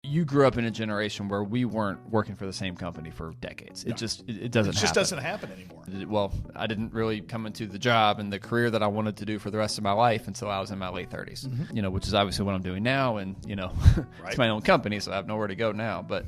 you grew up in a generation where we weren't working for the same company for decades. It just doesn't happen anymore. Well, I didn't really come into the job and the career that I wanted to do for the rest of my life until I was in my late 30s. Which is obviously what I'm doing now, and right. It's my own company, so I have nowhere to go now. But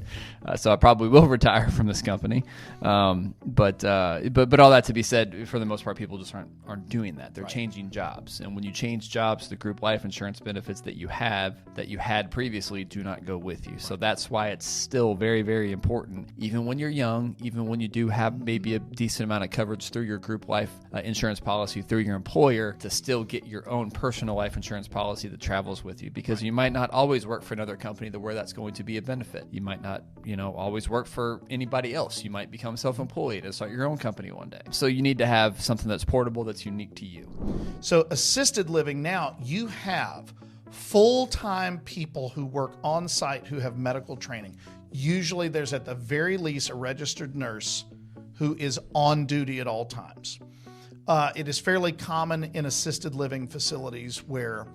so I probably will retire from this company. But all that to be said, for the most part, people just aren't doing that. They're changing jobs, and when you change jobs, the group life insurance benefits that you had previously do not go with you. So that's why it's still very, very important, even when you're young, even when you do have maybe a decent amount of coverage through your group life insurance policy through your employer, to still get your own personal life insurance policy that travels with you, because you might not always work for another company where that's going to be a benefit. You might not, always work for anybody else. You might become self-employed and start your own company one day. So you need to have something that's portable, that's unique to you. So assisted living, now you have full-time people who work on site who have medical training. Usually there's at the very least a registered nurse who is on duty at all times. It is fairly common in assisted living facilities where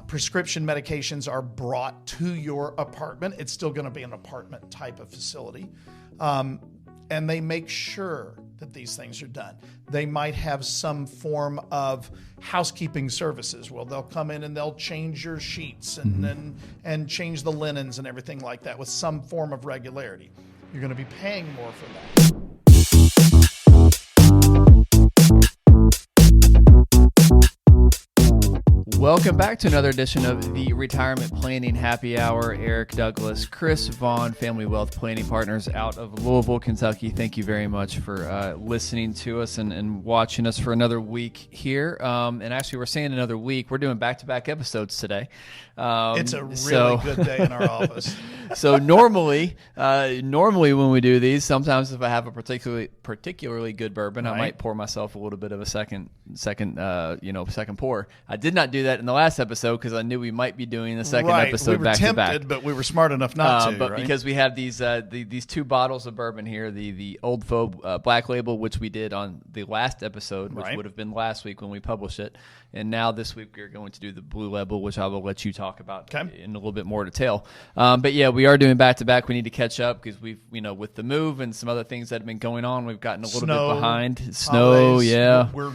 prescription medications are brought to your apartment. It's still going to be an apartment type of facility. And they make sure that these things are done. They might have some form of housekeeping services. Well, they'll come in and they'll change your sheets and change the linens and everything like that with some form of regularity. You're going to be paying more for that. Welcome back to another edition of the Retirement Planning Happy Hour. Eric Douglas, Chris Vaughn, Family Wealth Planning Partners out of Louisville, Kentucky. Thank you very much for listening to us and watching us for another week here. And actually, we're saying another week. We're doing back-to-back episodes today. It's a really good day in our office. So normally when we do these, sometimes if I have a particularly good bourbon, I might pour myself a little bit of a second pour. I did not do that in the last episode because I knew we might be doing the second episode back to back. We were tempted, but we were smart enough not to. But because we have these two bottles of bourbon here, the Old Foe Black Label, which we did on the last episode, which would have been last week when we published it, and now this week we're going to do the Blue Label, which I will let you talk about in a little bit more detail. But yeah, we are doing back to back. We need to catch up because we've with the move and some other things that have been going on, we've gotten a little bit behind. Snow, We're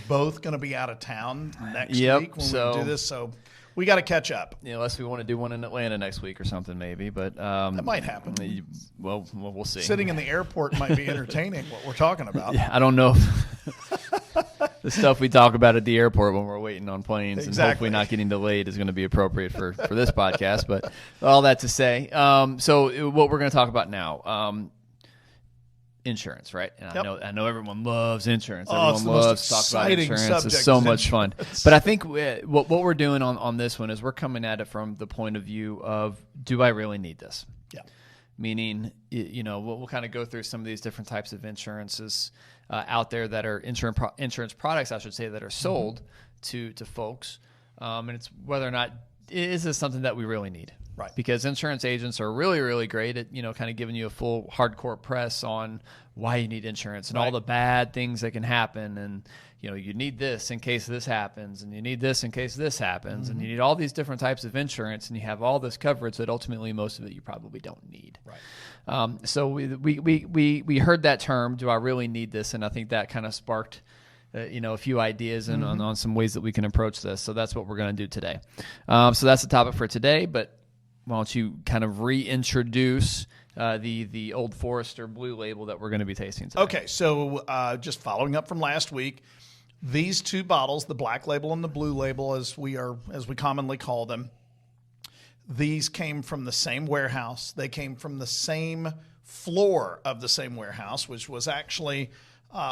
both going to be out of town next week when we do this, so we got to catch up. Unless we want to do one in Atlanta next week or something, maybe. But that might happen. Well, we'll see. Sitting in the airport might be entertaining. What we're talking about. Yeah, I don't know. The stuff we talk about at the airport when we're waiting on planes and hopefully not getting delayed is going to be appropriate for this podcast. But all that to say, so what we're going to talk about now. Insurance, right? And I know everyone loves insurance. Everyone loves to talk about insurance. It's so much fun. But I think what we're doing on this one is we're coming at it from the point of view of, do I really need this? Yeah. Meaning, we'll kind of go through some of these different types of insurances out there that are insurance products, I should say, that are sold to folks. And it's whether or not, is this something that we really need? Right. Because insurance agents are really, really great at, kind of giving you a full hardcore press on why you need insurance and all the bad things that can happen. And, you need this in case this happens, and you need this in case this happens, and you need all these different types of insurance, and you have all this coverage that ultimately most of it you probably don't need. Right. So we heard that term, do I really need this? And I think that kind of sparked a few ideas and on some ways that we can approach this. So that's what we're going to do today. So that's the topic for today, but why don't you kind of reintroduce the Old Forester Blue Label that we're going to be tasting today? Okay, so just following up from last week, these two bottles, the Black Label and the Blue Label, as we commonly call them, these came from the same warehouse. They came from the same floor of the same warehouse, which was actually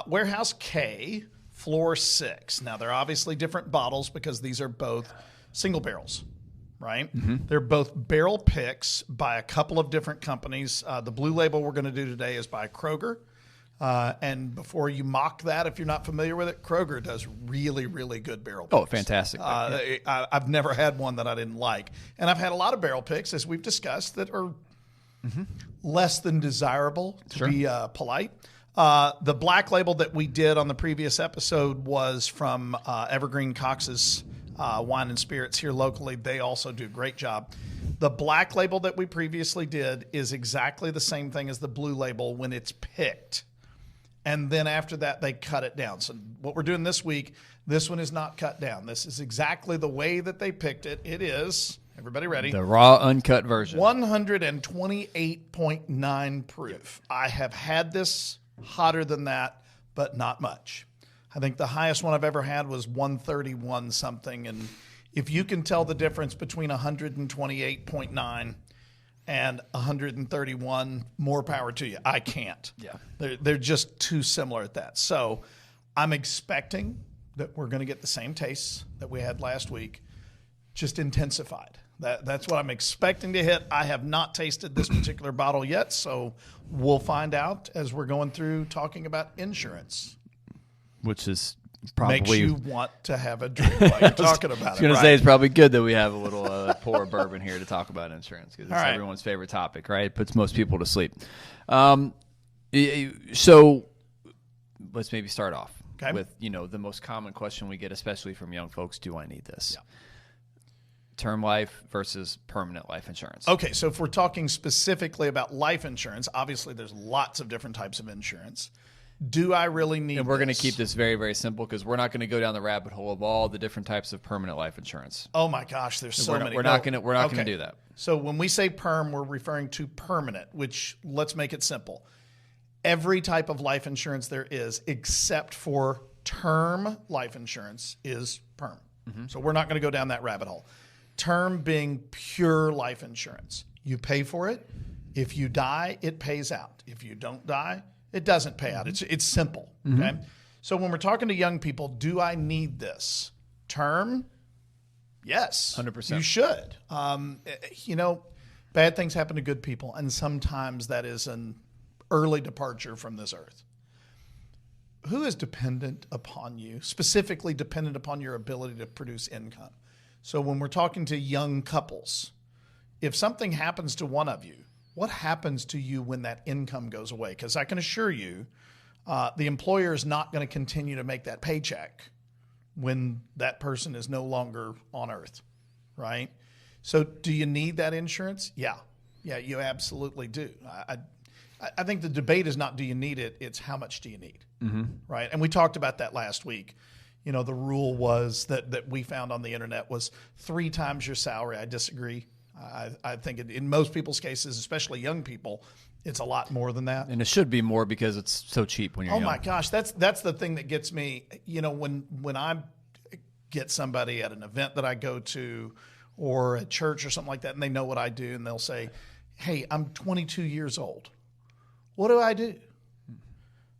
Warehouse K, Floor 6. Now, they're obviously different bottles because these are both single barrels. Right? They're both barrel picks by a couple of different companies. The Blue Label we're going to do today is by Kroger. And before you mock that, if you're not familiar with it, Kroger does really, really good barrel picks. Oh, fantastic. I've never had one that I didn't like. And I've had a lot of barrel picks, as we've discussed, that are less than desirable, to be polite. The Black Label that we did on the previous episode was from Evergreen Cox's Wine and Spirits here locally. They also do a great job. The black label that we previously did is exactly the same thing as the blue label when it's picked. And then after that, they cut it down. So what we're doing this week, this one is not cut down. This is exactly the way that they picked it. It is, everybody ready? The raw, uncut version. 128.9 proof. I have had this hotter than that, but not much. I think the highest one I've ever had was 131 something. And if you can tell the difference between 128.9 and 131, more power to you. I can't. Yeah. They're just too similar at that. So I'm expecting that we're going to get the same tastes that we had last week, just intensified. That's what I'm expecting to hit. I have not tasted this particular bottle yet, so we'll find out as we're going through talking about insurance. Which is probably makes you want to have a drink while you're talking about it. I was going to say it's probably good that we have a little pour bourbon here to talk about insurance because it's everyone's favorite topic, right? It puts most people to sleep. So let's maybe start off with the most common question we get, especially from young folks: do I need this? Yeah. Term life versus permanent life insurance. Okay, so if we're talking specifically about life insurance, obviously there's lots of different types of insurance. Do I really need And we're going to keep this very, very simple because we're not going to go down the rabbit hole of all the different types of permanent life insurance. Oh my gosh, there's so many. We're not going to do that. So when we say perm, we're referring to permanent, which let's make it simple. Every type of life insurance there is, except for term life insurance, is perm. Mm-hmm. So we're not going to go down that rabbit hole. Term being pure life insurance. You pay for it. If you die, it pays out. If you don't die, it doesn't pay out. It's simple. Mm-hmm. Okay. So when we're talking to young people, do I need this? Term? Yes. 100%. You should. Bad things happen to good people, and sometimes that is an early departure from this earth. Who is dependent upon you, specifically dependent upon your ability to produce income? So when we're talking to young couples, if something happens to one of you, what happens to you when that income goes away? Because I can assure you, the employer is not going to continue to make that paycheck when that person is no longer on earth, right? So do you need that insurance? Yeah, you absolutely do. I think the debate is not do you need it, it's how much do you need, right? And we talked about that last week. The rule was that we found on the internet was 3 times your salary. I disagree. I think in most people's cases, especially young people, it's a lot more than that. And it should be more because it's so cheap when you're young. Oh my gosh, that's the thing that gets me. When I get somebody at an event that I go to or at church or something like that, and they know what I do, and they'll say, "Hey, I'm 22 years old. What do I do?"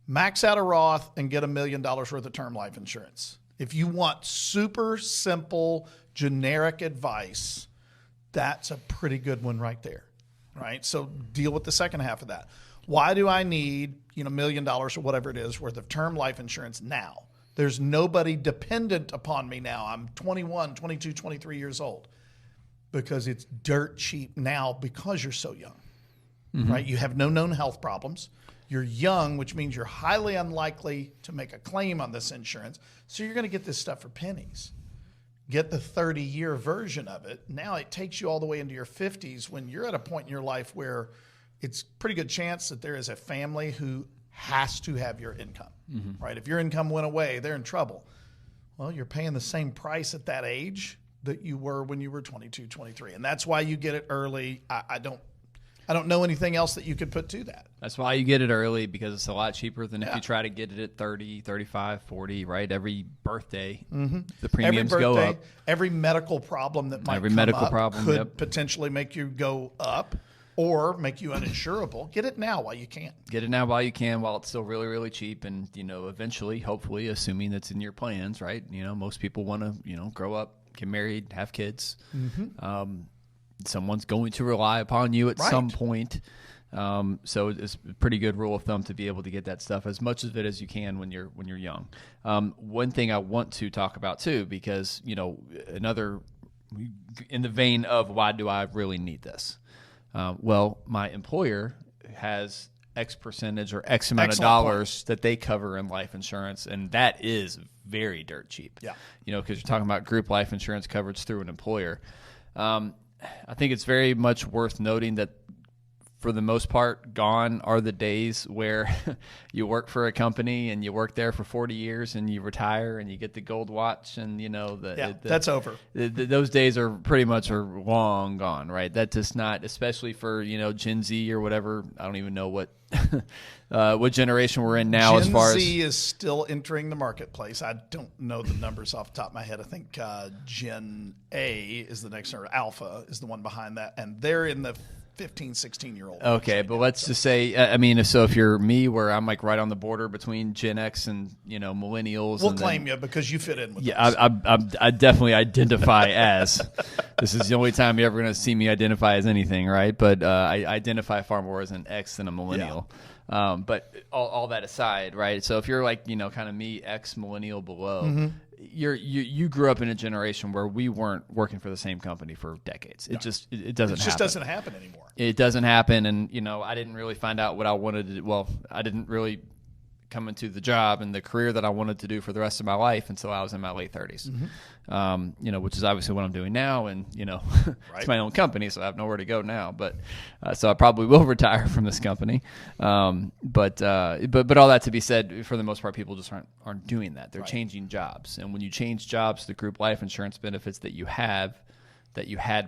Max out a Roth and get $1 million worth of term life insurance. If you want super simple, generic advice, that's a pretty good one right there, right? So deal with the second half of that. Why do I need, $1 million or whatever it is worth of term life insurance now? There's nobody dependent upon me now. I'm 21, 22, 23 years old. Because it's dirt cheap now because you're so young, right? You have no known health problems. You're young, which means you're highly unlikely to make a claim on this insurance. So you're going to get this stuff for pennies. Get the 30-year version of it. Now it takes you all the way into your 50s when you're at a point in your life where it's pretty good chance that there is a family who has to have your income, right? If your income went away, they're in trouble. Well, you're paying the same price at that age that you were when you were 22, 23. And that's why you get it early. I don't know anything else that you could put to that. That's why you get it early because it's a lot cheaper than if you try to get it at 30, 35, 40, right? Every birthday, the premiums go up. Every medical problem that might come up could potentially make you go up or make you uninsurable. Get it now while you can. Get it now while you can, while it's still really, really cheap. And, eventually, hopefully, assuming that's in your plans, right? Most people want to, grow up, get married, have kids. Someone's going to rely upon you at some point. So it's a pretty good rule of thumb to be able to get that stuff, as much of it as you can when you're young. One thing I want to talk about too, because, another in the vein of why do I really need this? Well, my employer has X percentage or X amount of dollars that they cover in life insurance, and that is very dirt cheap. Yeah. Because you're talking about group life insurance coverage through an employer. I think it's very much worth noting that for the most part, gone are the days where you work for a company and you work there for 40 years and you retire and you get the gold watch and, that's over. Those days are pretty much long gone, right? That's just not, especially for, Gen Z or whatever. I don't even know what what generation we're in now. Gen as far Z as is still entering the marketplace. I don't know the numbers off the top of my head. I think Gen A is the next, or Alpha is the one behind that. And they're in the 15, 16-year-old. Okay, but let's just say, so if you're me, where I'm like right on the border between Gen X and, millennials. We'll claim you because you fit in with us. I definitely identify as. This is the only time you're ever going to see me identify as anything, right? But I identify far more as an X than a millennial. Yeah. But all that aside, right? So if you're like, kind of me, X, millennial below, you grew up in a generation where we weren't working for the same company for decades. It just doesn't happen anymore. It doesn't happen. And, I didn't really find out what I wanted to do. Well, I didn't really come into the job and the career that I wanted to do for the rest of my life until I was in my late 30s, which is obviously what I'm doing now. And, it's my own company, so I have nowhere to go now. But so I probably will retire from this company. But all that to be said, for the most part, people just aren't doing that. They're changing jobs. And when you change jobs, the group life insurance benefits that you had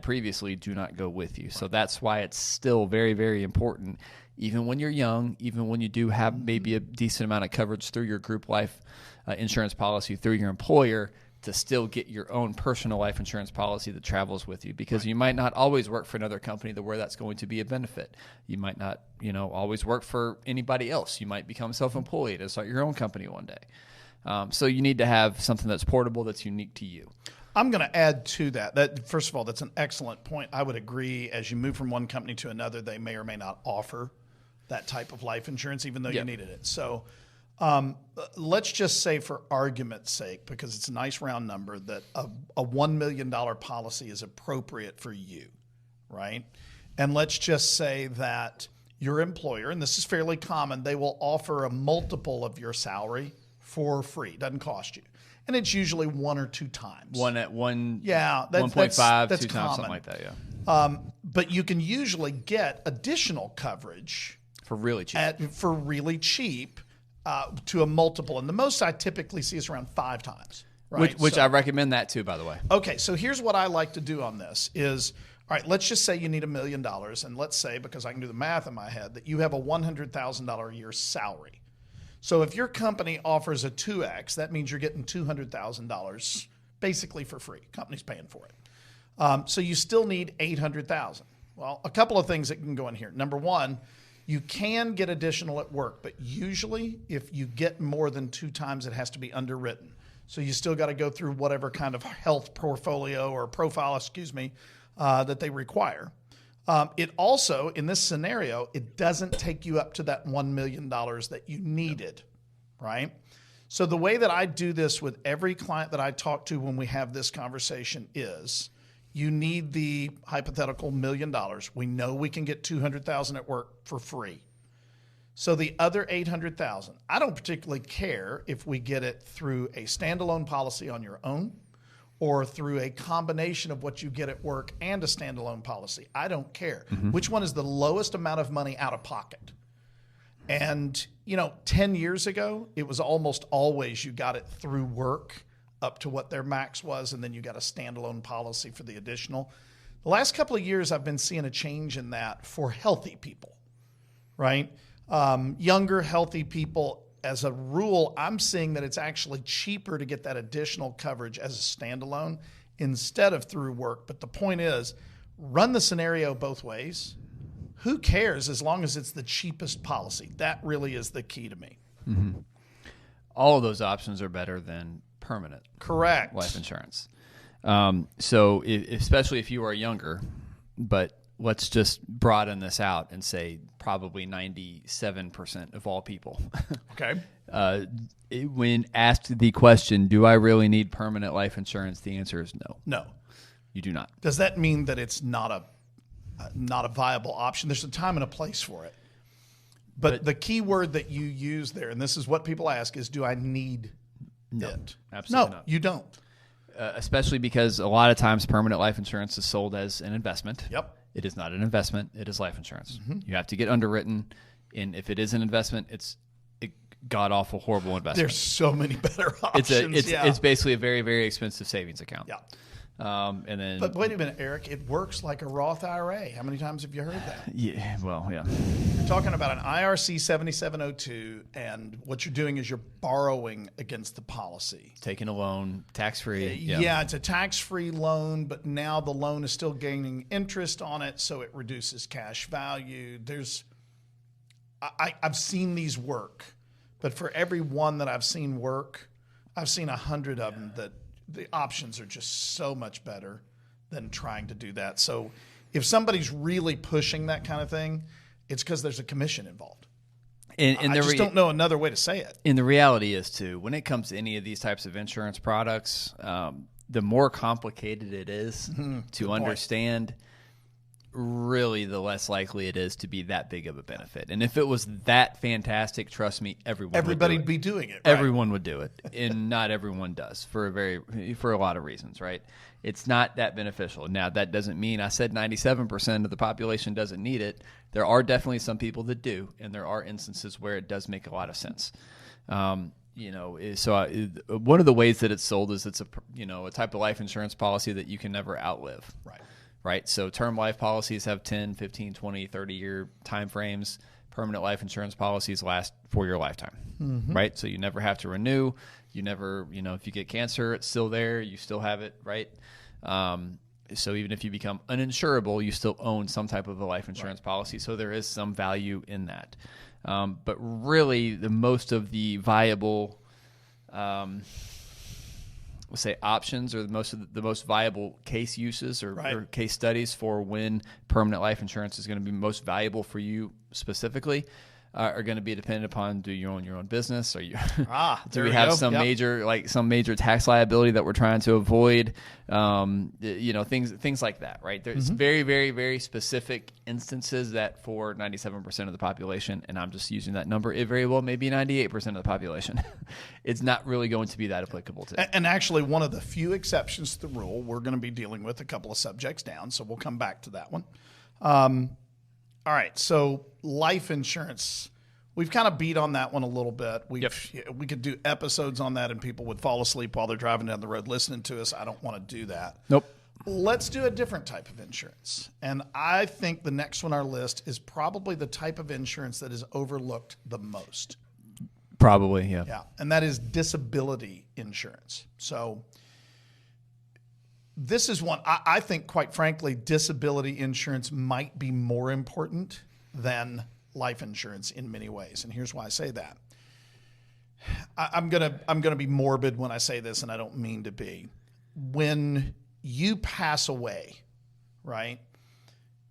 previously do not go with you. So that's why it's still very, very important, even when you're young, even when you do have maybe a decent amount of coverage through your group life insurance policy through your employer, to still get your own personal life insurance policy that travels with you, because you might not always work for another company to where that's going to be a benefit. You might not, always work for anybody else. You might become self-employed and start your own company one day. So you need to have something that's portable, that's unique to you. I'm going to add to that. First of all, that's an excellent point. I would agree. As you move from one company to another, they may or may not offer that type of life insurance, even though you needed it. So let's just say, for argument's sake, because it's a nice round number, that a $1 million policy is appropriate for you, right? And let's just say that your employer, and this is fairly common, they will offer a multiple of your salary for free. It doesn't cost you. And it's usually one or two times. 1.5, 2 that's times, common. something like that, yeah. But you can usually get additional coverage for really cheap. To a multiple. And the most I typically see is around 5 times. Right? Which I recommend that too, by the way. Okay, so here's what I like to do on this is, all right, let's just say you need $1 million. And let's say, because I can do the math in my head, that you have a $100,000 a year salary. So if your company offers a 2X, that means you're getting $200,000 basically for free. Company's paying for it. So you still need $800,000. Well, a couple of things that can go in here. Number one, you can get additional at work, but usually if you get more than 2 times, it has to be underwritten. So you still got to go through whatever kind of health portfolio or profile, that they require. It also, in this scenario, it doesn't take you up to that $1 million that you needed, right? So the way that I do this with every client that I talk to when we have this conversation is, you need the hypothetical $1 million. We know we can get $200,000 at work for free. So the other $800,000, I don't particularly care if we get it through a standalone policy on your own or through a combination of what you get at work and a standalone policy. I don't care. Which one is the lowest amount of money out of pocket? And, 10 years ago, it was almost always you got it through work up to what their max was, and then you got a standalone policy for the additional. The last couple of years, I've been seeing a change in that for healthy people, right? Younger, healthy people, as a rule, I'm seeing that it's actually cheaper to get that additional coverage as a standalone instead of through work. But the point is, run the scenario both ways. Who cares as long as it's the cheapest policy? That really is the key to me. All of those options are better than permanent life insurance. So especially if you are younger, but let's just broaden this out and say probably 97% of all people. Okay. When asked the question, do I really need permanent life insurance? The answer is no. No. You do not. Does that mean that it's not a viable option? There's a time and a place for it. But the key word that you use there, and this is what people ask, is do I need it? Absolutely no, not. You don't. especially because a lot of times permanent life insurance is sold as an investment. Yep. It is not an investment. It is life insurance. You have to get underwritten. And if it is an investment, it's a god-awful, horrible investment. There's so many better options. It's basically a very, very expensive savings account. Yeah. And then, but wait a minute, Eric. It works like a Roth IRA. How many times have you heard that? Yeah. Well, yeah. You're talking about an IRC 7702, and what you're doing is you're borrowing against the policy. Taking a loan, tax-free. Yeah, it's a tax-free loan, but now the loan is still gaining interest on it, so it reduces cash value. I've seen these work, but for every one that I've seen work, I've seen 100 of them that the options are just so much better than trying to do that. So if somebody's really pushing that kind of thing, it's because there's a commission involved. And I just don't know another way to say it. And the reality is, too, when it comes to any of these types of insurance products, the more complicated it is to understand, really the less likely it is to be that big of a benefit. And if it was that fantastic, trust me, everybody'd be doing it. Right? Everyone would do it, and not everyone does for a lot of reasons, right? It's not that beneficial. Now, that doesn't mean I said 97% of the population doesn't need it. There are definitely some people that do, and there are instances where it does make a lot of sense. One of the ways that it's sold is it's a type of life insurance policy that you can never outlive. Right. So term life policies have 10, 15, 20, 30-year time frames. Permanent life insurance policies last for your lifetime. Right. So you never have to renew. You never, if you get cancer, it's still there. You still have it. Right. So even if you become uninsurable, you still own some type of a life insurance policy. So there is some value in that. But really, the most of the viable let's say options, or the most viable case uses or case studies for when permanent life insurance is going to be most valuable for you specifically are going to be dependent upon, do you own your own business? Or do we have some major tax liability that we're trying to avoid? Things like that, right? There's very, very, very specific instances that for 97% of the population, and I'm just using that number, it very well may be 98% of the population. It's not really going to be that applicable to. And actually, one of the few exceptions to the rule, we're going to be dealing with a couple of subjects down, so we'll come back to that one. All right, so life insurance, we've kind of beat on that one a little bit. We could do episodes on that, and people would fall asleep while they're driving down the road listening to us. I don't want to do that. Nope. Let's do a different type of insurance. And I think the next one on our list is probably the type of insurance that is overlooked the most. Probably, yeah. Yeah, and that is disability insurance. So this is one, I think, quite frankly, disability insurance might be more important than life insurance in many ways. And here's why I say that. I'm gonna be morbid when I say this, and I don't mean to be. When you pass away, right,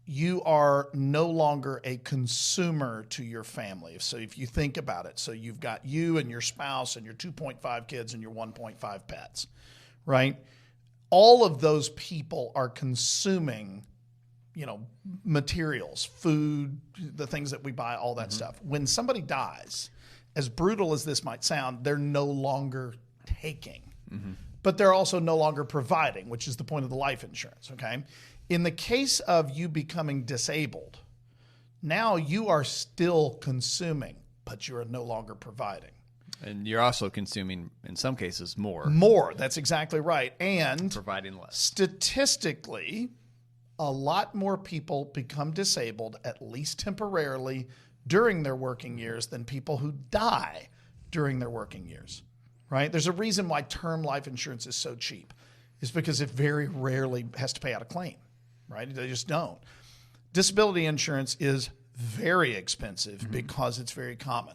you are no longer a consumer to your family. So if you think about it, so you've got you and your spouse and your 2.5 kids and your 1.5 pets, right? All of those people are consuming, materials, food, the things that we buy, all that stuff. When somebody dies, as brutal as this might sound, they're no longer taking, but they're also no longer providing, which is the point of the life insurance, okay? In the case of you becoming disabled, now you are still consuming, but you are no longer providing. And you're also consuming, in some cases, more. More, that's exactly right. And providing less. Statistically, a lot more people become disabled, at least temporarily, during their working years than people who die during their working years, right? There's a reason why term life insurance is so cheap. It's because it very rarely has to pay out a claim, right? They just don't. Disability insurance is very expensive because it's very common.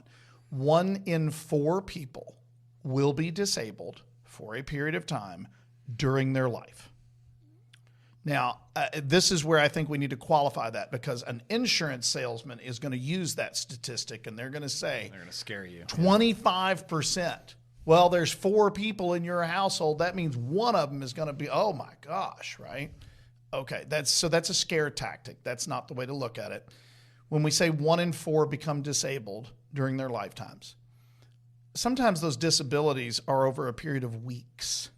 1 in 4 people will be disabled for a period of time during their life. Now, this is where I think we need to qualify that, because an insurance salesman is going to use that statistic, and they're going to say, they're going to scare you. 25%. Well, there's 4 people in your household. That means one of them is going to be, oh my gosh, right? Okay, that's a scare tactic. That's not the way to look at it. When we say 1 in 4 become disabled during their lifetimes, sometimes those disabilities are over a period of weeks.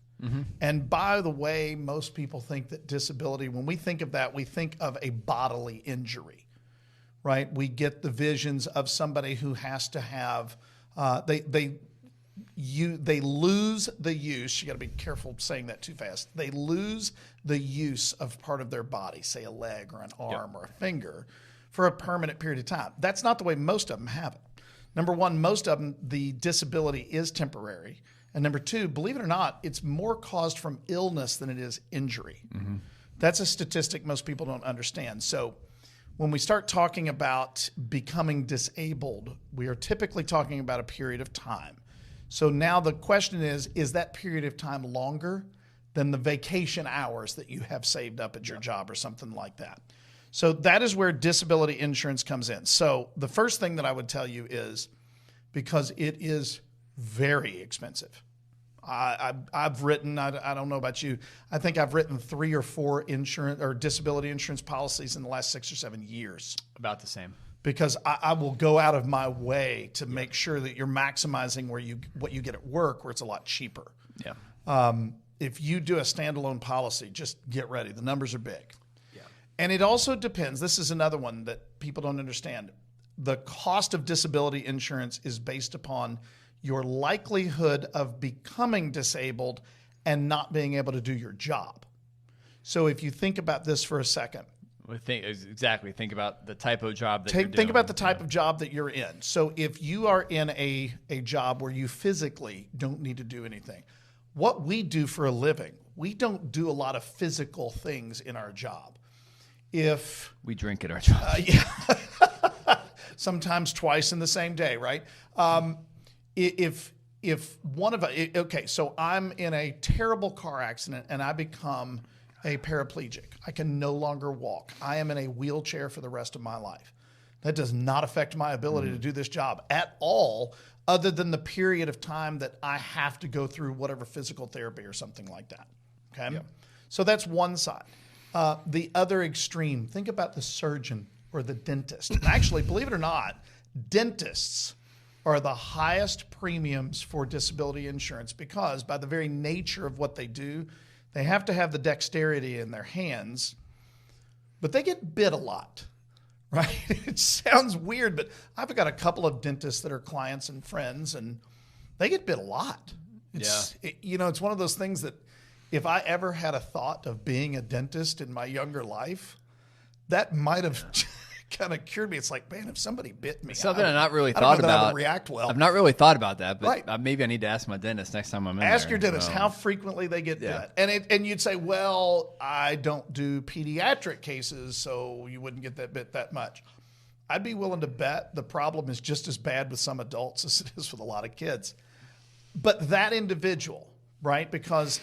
And by the way, most people think that disability, when we think of that, we think of a bodily injury, right? We get the visions of somebody who has to have, they lose the use. You got to be careful saying that too fast. They lose the use of part of their body, say a leg or an arm or a finger, for a permanent period of time. That's not the way most of them have it. Number one, most of them, the disability is temporary. And number two, believe it or not, it's more caused from illness than it is injury. That's a statistic most people don't understand. So when we start talking about becoming disabled, we are typically talking about a period of time. So now the question is that period of time longer than the vacation hours that you have saved up at your job or something like that? So that is where disability insurance comes in. So the first thing that I would tell you is, because it is very expensive. I've written, I don't know about you, I think I've written 3 or 4 insurance or disability insurance policies in the last 6 or 7 years. About the same. Because I will go out of my way to make sure that you're maximizing what you get at work, where it's a lot cheaper. Yeah. If you do a standalone policy, just get ready. The numbers are big. Yeah. And it also depends. This is another one that people don't understand. The cost of disability insurance is based upon your likelihood of becoming disabled and not being able to do your job. So if you think about this for a second. Think about the type of job that you're doing. Think about the type of job that you're in. So if you are in a job where you physically don't need to do anything, what we do for a living, we don't do a lot of physical things in our job. If we drink at our job. Sometimes twice in the same day, right? If one of okay, so I'm in a terrible car accident and I become a paraplegic. I can no longer walk. I am in a wheelchair for the rest of my life. That does not affect my ability to do this job at all, other than the period of time that I have to go through whatever physical therapy or something like that. Okay, so that's one side. The other extreme, think about the surgeon or the dentist. And actually, believe it or not, dentists are the highest premiums for disability insurance because by the very nature of what they do, they have to have the dexterity in their hands, but they get bit a lot, right? It sounds weird, but I've got a couple of dentists that are clients and friends, and they get bit a lot. It's one of those things that if I ever had a thought of being a dentist in my younger life, that might have kind of cured me. It's like, man, if somebody bit me, something I've not really thought about. I would react well. I've not really thought about that, but maybe I need to ask my dentist next time I'm in Ask there. your dentist how frequently they get bit, and you'd say, well, I don't do pediatric cases, so you wouldn't get that bit that much. I'd be willing to bet the problem is just as bad with some adults as it is with a lot of kids. But that individual, right? Because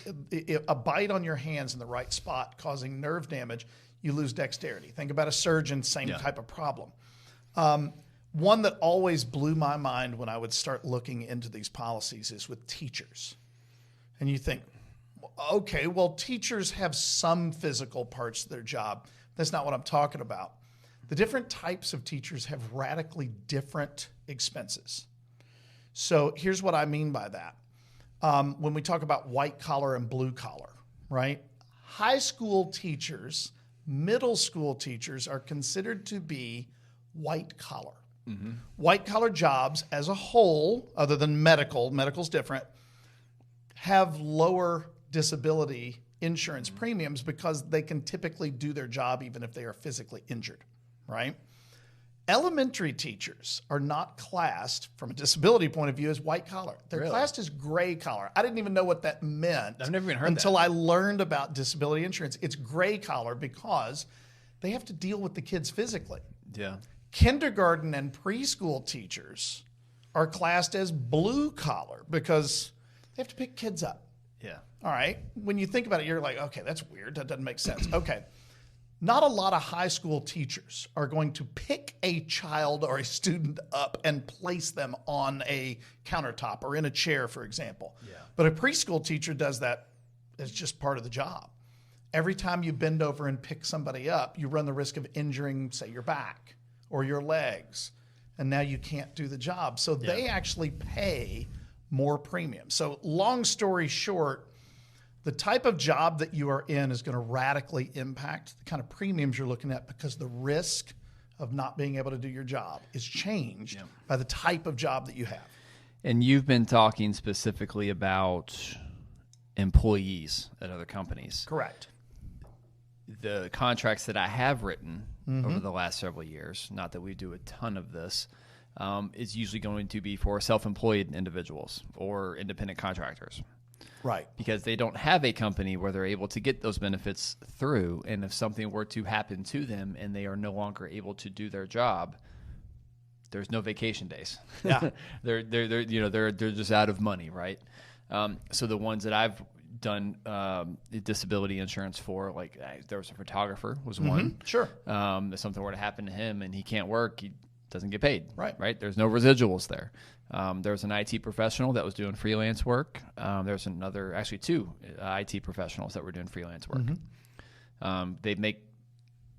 a bite on your hands in the right spot causing nerve damage, you lose dexterity. Think about a surgeon, same type of problem. One that always blew my mind when I would start looking into these policies is with teachers. And you think, okay, well, teachers have some physical parts of their job. That's not what I'm talking about. The different types of teachers have radically different expenses. So here's what I mean by that. When we talk about white collar and blue collar, right? High school teachers, middle school teachers are considered to be white collar. Mm-hmm. White collar jobs as a whole, other than medical's different, have lower disability insurance premiums because they can typically do their job even if they are physically injured, right? Elementary teachers are not classed from a disability point of view as white collar. They're classed as gray collar. I didn't even know what that meant. I've never even heard until I learned about disability insurance. It's gray collar because they have to deal with the kids physically. Yeah. Kindergarten and preschool teachers are classed as blue collar because they have to pick kids up. Yeah. All right. When you think about it, you're like, okay, that's weird. That doesn't make sense. Okay. Not a lot of high school teachers are going to pick a child or a student up and place them on a countertop or in a chair, for example. Yeah. But a preschool teacher does that as just part of the job. Every time you bend over and pick somebody up, you run the risk of injuring, say, your back or your legs, and now you can't do the job. So they actually pay more premium. So long story short, The type of job that you are in is going to radically impact the kind of premiums you're looking at, because the risk of not being able to do your job is changed by the type of job that you have. And you've been talking specifically about employees at other companies. Correct. The contracts that I have written over the last several years, not that we do a ton of this, is usually going to be for self-employed individuals or independent contractors. Right. Because they don't have a company where they're able to get those benefits through. And if something were to happen to them and they are no longer able to do their job, there's no vacation days. Yeah. they're just out of money, right? So the ones that I've done disability insurance for, like there was a photographer was one. Sure. If something were to happen to him and he can't work, he doesn't get paid. Right. There's no residuals there. There was an IT professional that was doing freelance work. There's actually two IT professionals that were doing freelance work. They make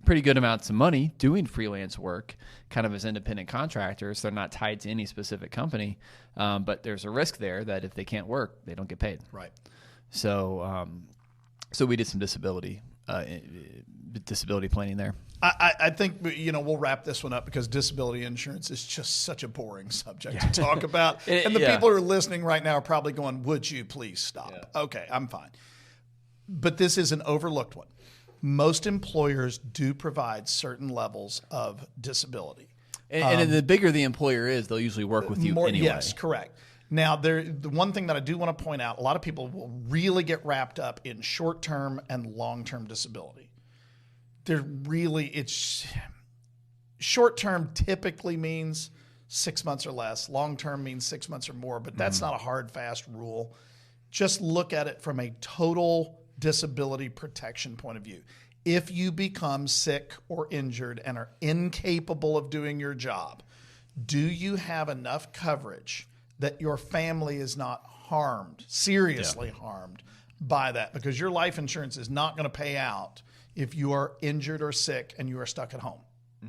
pretty good amounts of money doing freelance work, kind of as independent contractors. They're not tied to any specific company, but there's a risk there that if they can't work, they don't get paid. Right. So, so we did some disability planning there. I think, we'll wrap this one up, because disability insurance is just such a boring subject to talk about. And the people who are listening right now are probably going, would you please stop? Yeah. Okay, I'm fine. But this is an overlooked one. Most employers do provide certain levels of disability. And the bigger the employer is, they'll usually work with you anyway. Yes, correct. Now, the one thing that I do want to point out, a lot of people will really get wrapped up in short-term and long-term disability. It's short-term typically means 6 months or less. Long-term means 6 months or more, but that's not a hard, fast rule. Just look at it from a total disability protection point of view. If you become sick or injured and are incapable of doing your job, do you have enough coverage that your family is not harmed, seriously harmed by that? Because your life insurance is not going to pay out if you are injured or sick and you are stuck at home.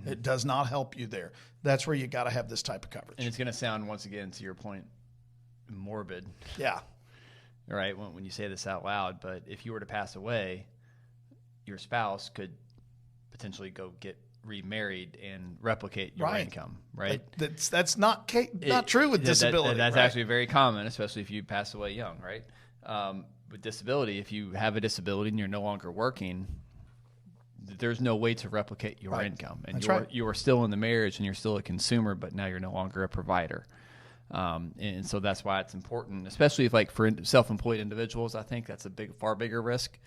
It does not help you there. That's where you got to have this type of coverage. And it's going to sound, once again, to your point, morbid. Yeah. Right, when you say this out loud, but if you were to pass away, your spouse could potentially go get remarried and replicate your income, right? That's not true with disability. That's actually very common, especially if you pass away young, right? With disability, if you have a disability and you're no longer working, there's no way to replicate your income. And you are still in the marriage and you're still a consumer, but now you're no longer a provider. And so that's why it's important, especially if, like, for self-employed individuals, I think that's a far bigger risk,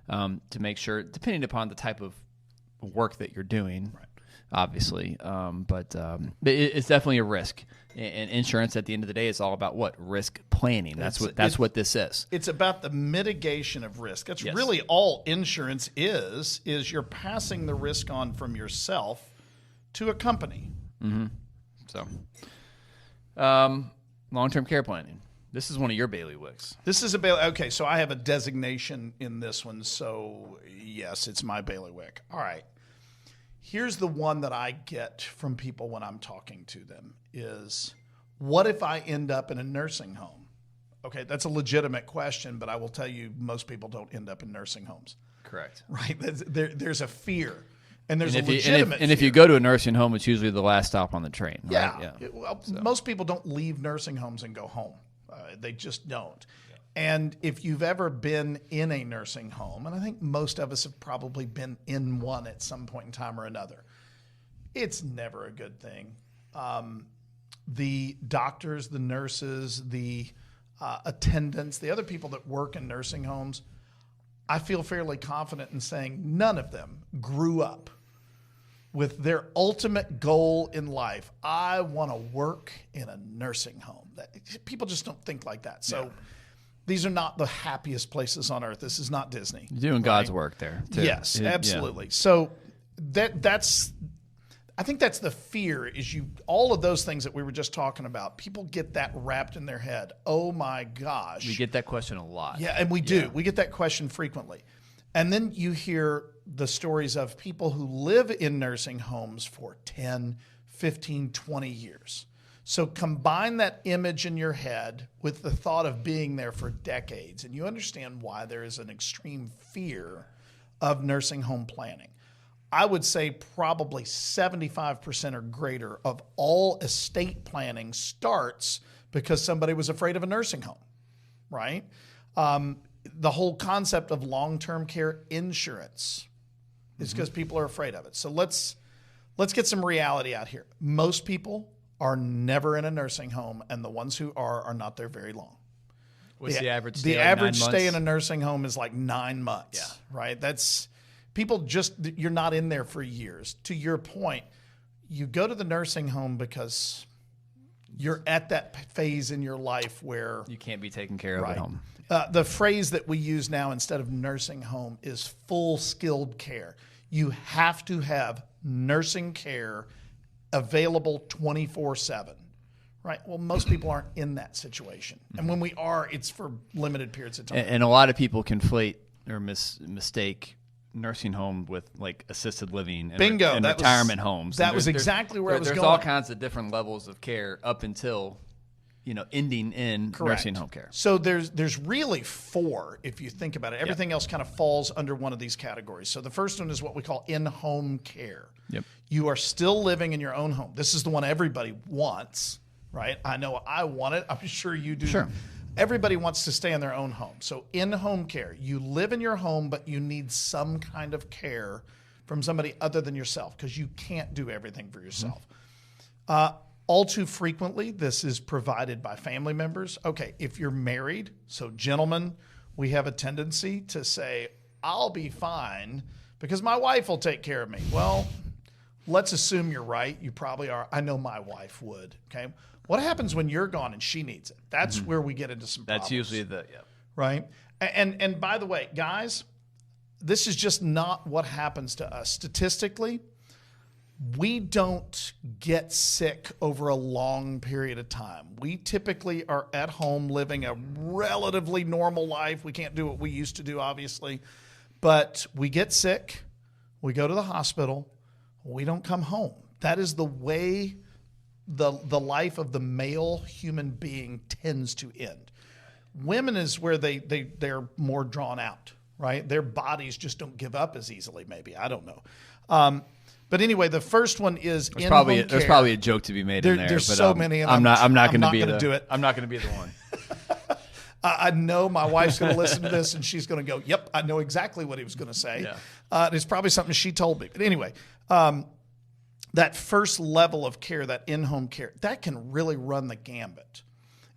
to make sure, depending upon the type of work that you're doing, obviously. But it's definitely a risk. And insurance, at the end of the day, is all about what? Risk planning. That's what this is. It's about the mitigation of risk. That's really all insurance is you're passing the risk on from yourself to a company. So, long-term care planning. This is one of your bailiwicks. This is okay, so I have a designation in this one. So, yes, it's my bailiwick. All right. Here's the one that I get from people when I'm talking to them is, what if I end up in a nursing home? Okay, that's a legitimate question, but I will tell you most people don't end up in nursing homes. Correct. Right? There's a fear. And there's a legitimate fear. And if you go to a nursing home, it's usually the last stop on the train. Right? Yeah. Most people don't leave nursing homes and go home. They just don't. And if you've ever been in a nursing home, and I think most of us have probably been in one at some point in time or another, it's never a good thing. The doctors, the nurses, the attendants, the other people that work in nursing homes, I feel fairly confident in saying none of them grew up with their ultimate goal in life. I want to work in a nursing home. People just don't think like that. So these are not the happiest places on earth. This is not Disney. You're doing God's work there, too. Yes, absolutely. So that's I think that's the fear, is all of those things that we were just talking about. People get that wrapped in their head. Oh my gosh. We get that question a lot. Yeah, and we do. We get that question frequently. And then you hear the stories of people who live in nursing homes for 10, 15, 20 years. So combine that image in your head with the thought of being there for decades, and you understand why there is an extreme fear of nursing home planning. I would say probably 75% or greater of all estate planning starts because somebody was afraid of a nursing home, right? The whole concept of long-term care insurance is because people are afraid of it. So let's get some reality out here. Most people are never in a nursing home, and the ones who are not there very long. What's the average stay? The average stay in a nursing home is like 9 months, right? That's people you're not in there for years. To your point, you go to the nursing home because you're at that phase in your life where you can't be taken care of at home. The phrase that we use now instead of nursing home is full skilled care. You have to have nursing care available 24/7, right? Well, most people aren't in that situation. And when we are, it's for limited periods of time. And a lot of people conflate or mistake nursing home with like assisted living and, Bingo, and retirement homes. That was exactly where I was going. There's all kinds of different levels of care up until, ending in nursing home care. So there's really 4 if you think about it. Everything else kind of falls under one of these categories. So the first one is what we call in-home care. Yep. You are still living in your own home. This is the one everybody wants, right? I know I want it. I'm sure you do. Sure. Everybody wants to stay in their own home. So in-home care, you live in your home, but you need some kind of care from somebody other than yourself because you can't do everything for yourself. All too frequently, this is provided by family members. Okay, if you're married, so gentlemen, we have a tendency to say, I'll be fine because my wife will take care of me. Well, let's assume you're right. You probably are. I know my wife would, okay? What happens when you're gone and she needs it? That's where we get into some problems. That's usually right? And by the way, guys, this is just not what happens to us. Statistically, we don't get sick over a long period of time. We typically are at home living a relatively normal life. We can't do what we used to do, obviously, but we get sick, we go to the hospital, we don't come home. That is the way the life of the male human being tends to end. Women is where they're more drawn out, right? Their bodies just don't give up as easily, maybe. I don't know. But anyway, the first one is in-home care. There's probably a joke to be made in there. There's but, so many. And I'm not going to do it. I'm not going to be the one. I know my wife's going to listen to this and she's going to go, yep, I know exactly what he was going to say. Yeah. It's probably something she told me. But anyway, that first level of care, that in-home care, that can really run the gambit.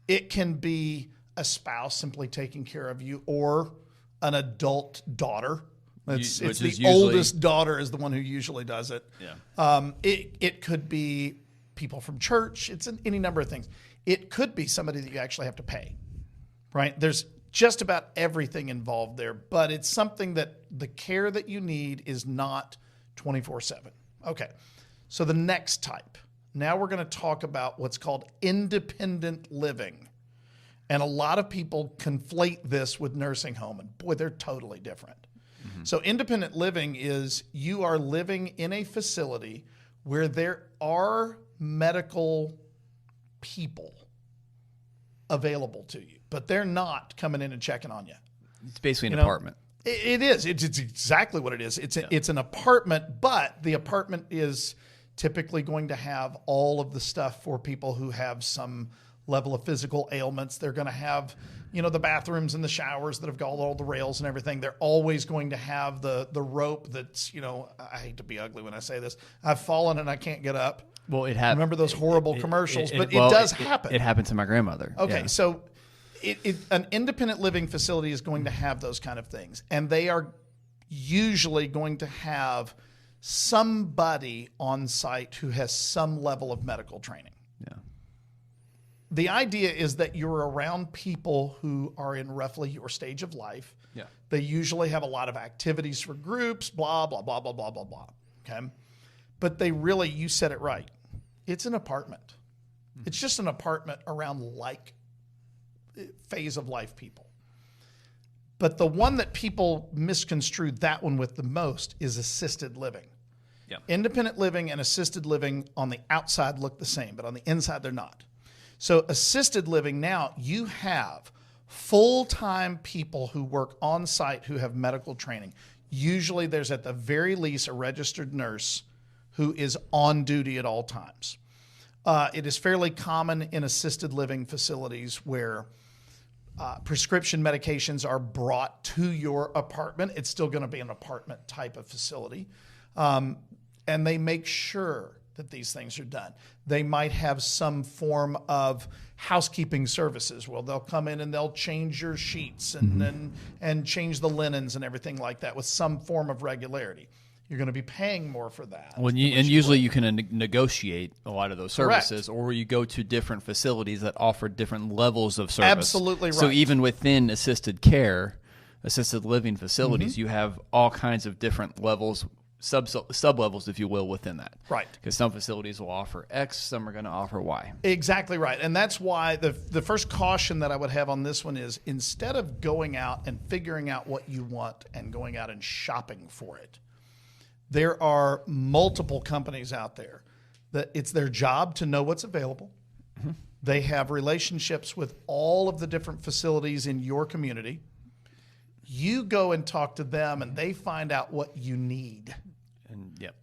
It can be a spouse simply taking care of you or an adult daughter. It's the oldest daughter is the one who usually does it. Yeah. It could be people from church. It's any number of things. It could be somebody that you actually have to pay, right? There's just about everything involved there, but it's something that the care that you need is not 24/7. Okay. So the next type. Now we're going to talk about what's called independent living. And a lot of people conflate this with nursing home, and boy, they're totally different. So independent living is you are living in a facility where there are medical people available to you, but they're not coming in and checking on you. It's basically an apartment. It is. It's exactly what it is. It's an apartment, but the apartment is typically going to have all of the stuff for people who have some level of physical ailments. They're going to have, the bathrooms and the showers that have got all the rails and everything. They're always going to have the rope that's, I hate to be ugly when I say this. I've fallen and I can't get up. Well, it happened. Remember those horrible commercials? But it does happen. It happened to my grandmother. Okay, yeah. So an independent living facility is going to have those kind of things. And they are usually going to have somebody on site who has some level of medical training. Yeah. The idea is that you're around people who are in roughly your stage of life. Yeah. They usually have a lot of activities for groups, blah, blah, blah, blah, blah, blah, blah. Okay. But you said it right. It's an apartment. Mm-hmm. It's just an apartment around phase of life people. But the one that people misconstrue that one with the most is assisted living. Yep. Independent living and assisted living on the outside look the same, but on the inside they're not. So assisted living now, you have full-time people who work on site who have medical training. Usually there's at the very least a registered nurse who is on duty at all times. It is fairly common in assisted living facilities where prescription medications are brought to your apartment. It's still going to be an apartment type of facility. And they make sure that these things are done. They might have some form of housekeeping services. Well, they'll come in and they'll change your sheets and change the linens and everything like that with some form of regularity. You're going to be paying more for that. Usually you can negotiate a lot of those services. Correct. Or you go to different facilities that offer different levels of service. Absolutely right. So even within assisted care, assisted living facilities, you have all kinds of different levels, sub-levels, if you will, within that. Right. Because some facilities will offer X, some are going to offer Y. Exactly right. And that's why the first caution that I would have on this one is instead of going out and figuring out what you want and going out and shopping for it, there are multiple companies out there that it's their job to know what's available. Mm-hmm. They have relationships with all of the different facilities in your community. You go and talk to them and they find out what you need.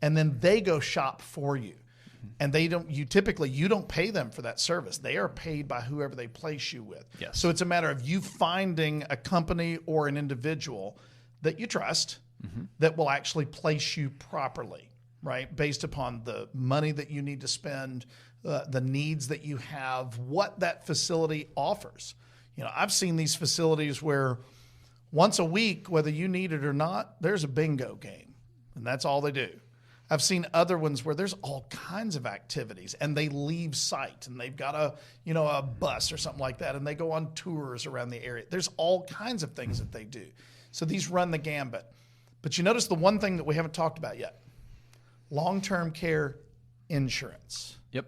And then they go shop for you. And you don't pay them for that service. They are paid by whoever they place you with. Yes. So it's a matter of you finding a company or an individual that you trust that will actually place you properly, right? Based upon the money that you need to spend, the needs that you have, what that facility offers. You know, I've seen these facilities where once a week, whether you need it or not, there's a bingo game, and that's all they do. I've seen other ones where there's all kinds of activities and they leave site and they've got a bus or something like that and they go on tours around the area. There's all kinds of things that they do. So these run the gambit. But you notice the one thing that we haven't talked about yet, long-term care insurance. Yep.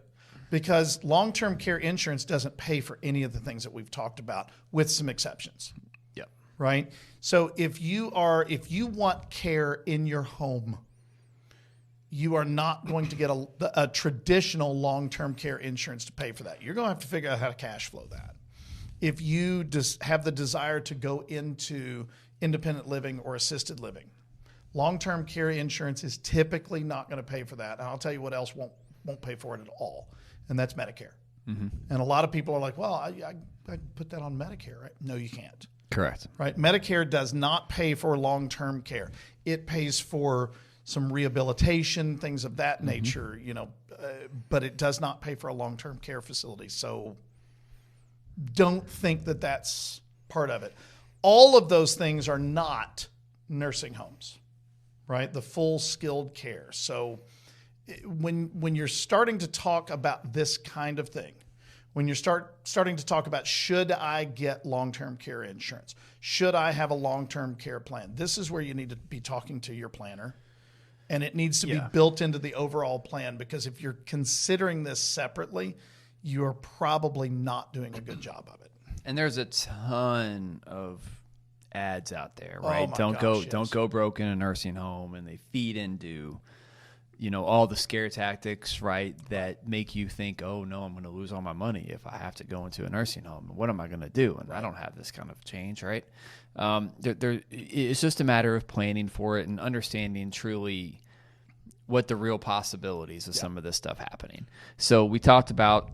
Because long-term care insurance doesn't pay for any of the things that we've talked about with some exceptions. Yep. Right? So if you want care in your home, you are not going to get a traditional long-term care insurance to pay for that. You're going to have to figure out how to cash flow that. If you have the desire to go into independent living or assisted living, long-term care insurance is typically not going to pay for that. And I'll tell you what else won't pay for it at all, and that's Medicare. Mm-hmm. And a lot of people are like, well, I put that on Medicare, right? No, you can't. Correct. Right? Medicare does not pay for long-term care. It pays for some rehabilitation, things of that nature, but it does not pay for a long-term care facility. So don't think that that's part of it. All of those things are not nursing homes, right? The full skilled care. So when you're starting to talk about this kind of thing, when you're starting to talk about, should I get long-term care insurance? Should I have a long-term care plan? This is where you need to be talking to your planner. And it needs to be built into the overall plan, because if you're considering this separately, you're probably not doing a good job of it. And there's a ton of ads out there, right? Oh Don't go broke in a nursing home, and they feed into, all the scare tactics, right? That make you think, oh no, I'm going to lose all my money if I have to go into a nursing home. What am I going to do? And I don't have this kind of change, right? It's just a matter of planning for it and understanding truly what the real possibilities of some of this stuff happening. So we talked about,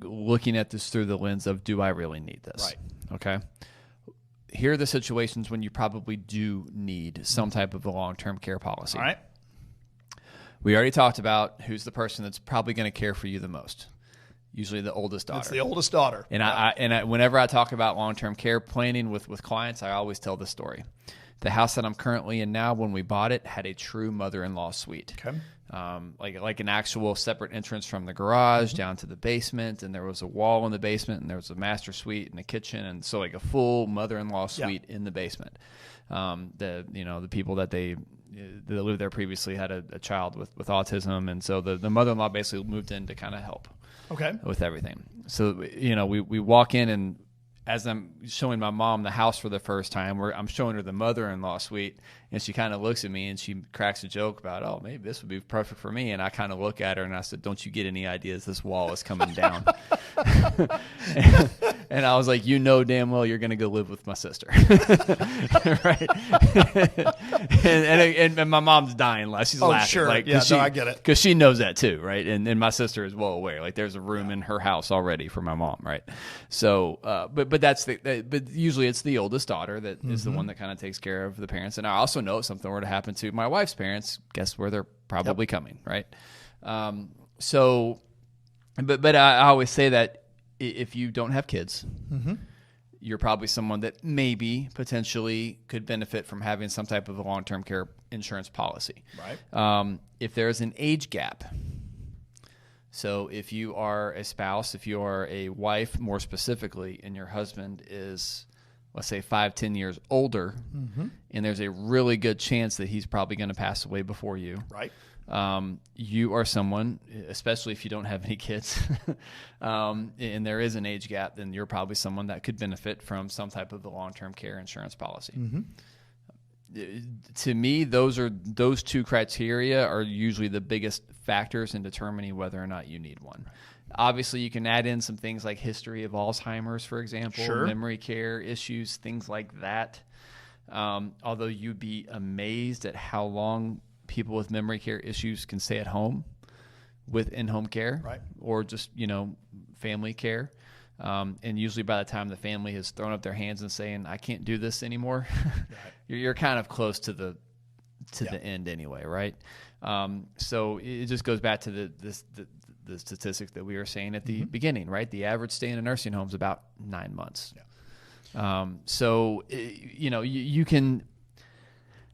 looking at this through the lens of, do I really need this? Right. Okay. Here are the situations when you probably do need some type of a long-term care policy. All right. We already talked about who's the person that's probably going to care for you the most. Usually the oldest daughter. It's the oldest daughter. And I whenever I talk about long-term care planning with clients, I always tell this story. The house that I'm currently in now, when we bought it, had a true mother-in-law suite. Okay. Like an actual separate entrance from the garage down to the basement, and there was a wall in the basement, and there was a master suite and a kitchen, and so like a full mother-in-law suite in the basement. The people that lived there previously had a child with autism, and so the mother-in-law basically moved in to kind of help with everything. So we walk in, and as I'm showing my mom the house for the first time, where I'm showing her the mother-in-law suite, and she kind of looks at me and she cracks a joke about, oh, maybe this would be perfect for me. And I kind of look at her and I said, don't you get any ideas? This wall is coming down. And I was like, you know damn well you're going to go live with my sister. Right? and my mom's dying. She's laughing. Sure. Like, yeah, I get it. Because she knows that too, right? And my sister is well aware. Like, there's a room in her house already for my mom, right? So, but that's but usually it's the oldest daughter that is the one that kind of takes care of the parents. And I also know if something were to happen to my wife's parents, guess where they're probably coming, right? So, but I always say that if you don't have kids, you're probably someone that maybe potentially could benefit from having some type of a long-term care insurance policy. Right. If there's an age gap, so if you are a spouse, if you are a wife more specifically, and your husband is, let's say, 5-10 years older, and there's a really good chance that he's probably going to pass away before you. Right. You are someone, especially if you don't have any kids, and there is an age gap, then you're probably someone that could benefit from some type of a long-term care insurance policy. To me, those two criteria are usually the biggest factors in determining whether or not you need one. Obviously, you can add in some things like history of Alzheimer's, for example, memory care issues, things like that. Although you'd be amazed at how long people with memory care issues can stay at home with in-home care, right, or just, family care. And usually by the time the family has thrown up their hands and saying, I can't do this anymore, you're kind of close to the end anyway, right? So it just goes back to the statistics that we were saying at the beginning, right? The average stay in a nursing home is about 9 months. So, you can...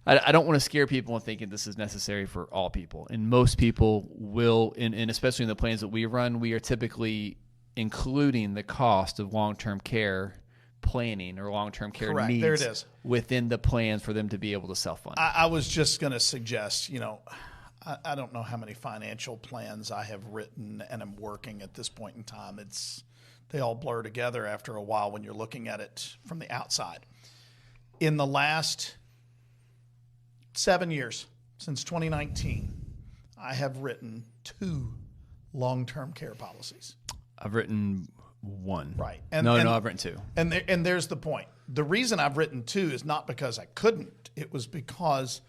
I don't want to scare people into thinking this is necessary for all people. And most people will, and especially in the plans that we run, we are typically including the cost of long-term care planning or long-term care needs there it is, within the plans for them to be able to self-fund. I was just going to suggest, I don't know how many financial plans I have written and am working at this point in time. They all blur together after a while when you're looking at it from the outside. In the last 7 years, since 2019, I have written 2 long-term care policies. I've written 1. Right. No, I've written 2. And there's the point. The reason I've written 2 is not because I couldn't. It was because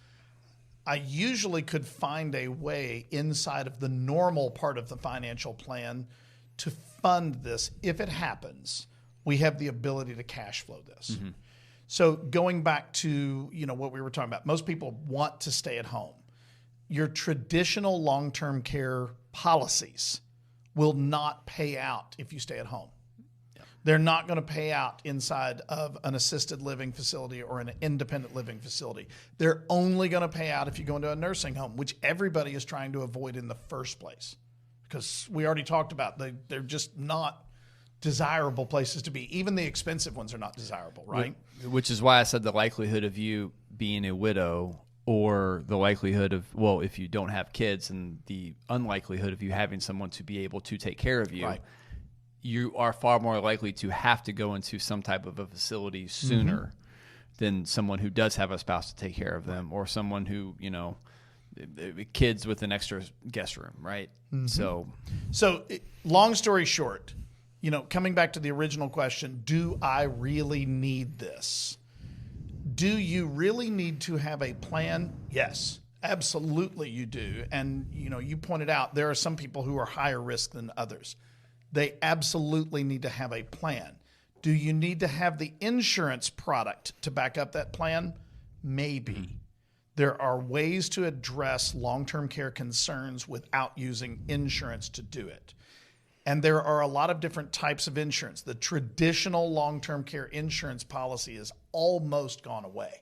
I usually could find a way inside of the normal part of the financial plan to fund this. If it happens, we have the ability to cash flow this. So going back to, what we were talking about, most people want to stay at home. Your traditional long-term care policies will not pay out if you stay at home. They're not going to pay out inside of an assisted living facility or an independent living facility. They're only going to pay out if you go into a nursing home, which everybody is trying to avoid in the first place. Because we already talked about they're just not desirable places to be. Even the expensive ones are not desirable, right? Which is why I said the likelihood of you being a widow, or the likelihood of, if you don't have kids, and the unlikelihood of you having someone to be able to take care of you, right, you are far more likely to have to go into some type of a facility sooner than someone who does have a spouse to take care of them, or someone who, kids with an extra guest room, right? So long story short, coming back to the original question, do I really need this? Do you really need to have a plan? Yes, absolutely you do. And, you pointed out there are some people who are higher risk than others. They absolutely need to have a plan. Do you need to have the insurance product to back up that plan? Maybe. There are ways to address long-term care concerns without using insurance to do it. And there are a lot of different types of insurance. The traditional long-term care insurance policy is almost gone away.